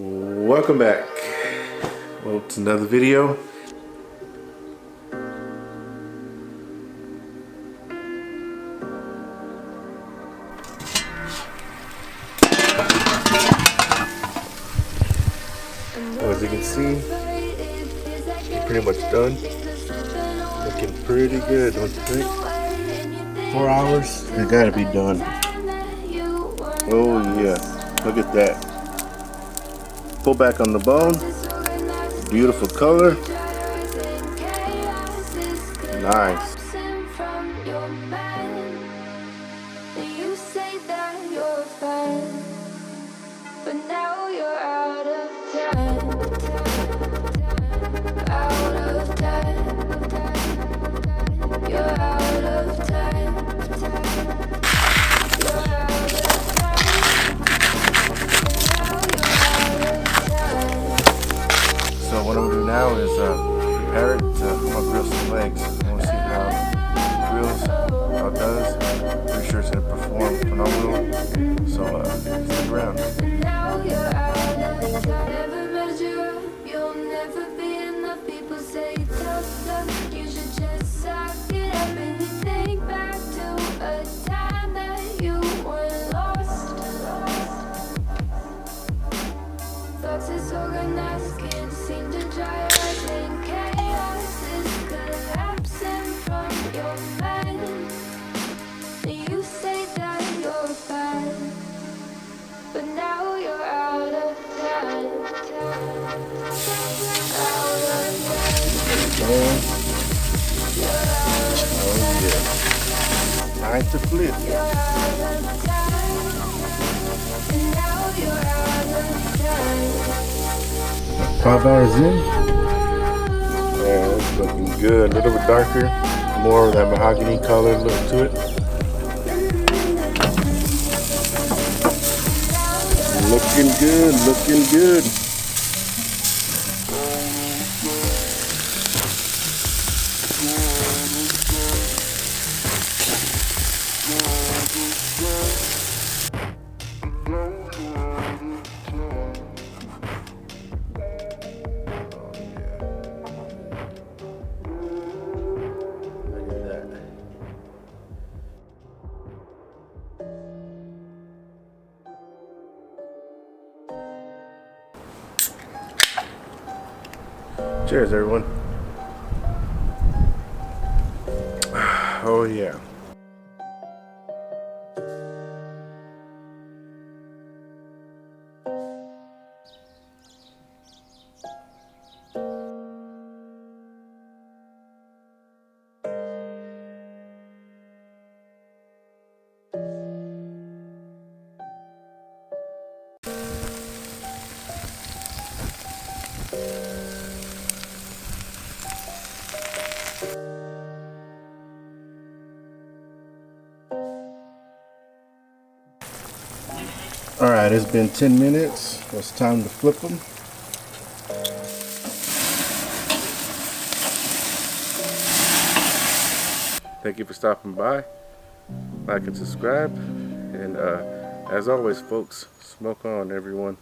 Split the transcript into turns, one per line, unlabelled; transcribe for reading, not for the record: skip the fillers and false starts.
Welcome back. Well, it's another video. As you can see, it's pretty much done. Looking pretty good, don't you think? 4 hours, it gotta be done. Oh yeah, look at that. Pull back on the bone. Beautiful color. Nice. So what I'm gonna do now is prepare it to I'm gonna grill some legs. I wanna see how it grills, how it does. Pretty sure it's gonna perform phenomenal. So stick around. Oh yeah. Time to flip. 5 hours in. Yeah, it's looking good. A little bit darker. More of that mahogany color look to it. Looking good, looking good. Cheers, everyone. Oh, yeah. All right, it's been 10 minutes. It's time to flip them. Thank you for stopping by. Like and subscribe. And as always, folks, smoke on, everyone.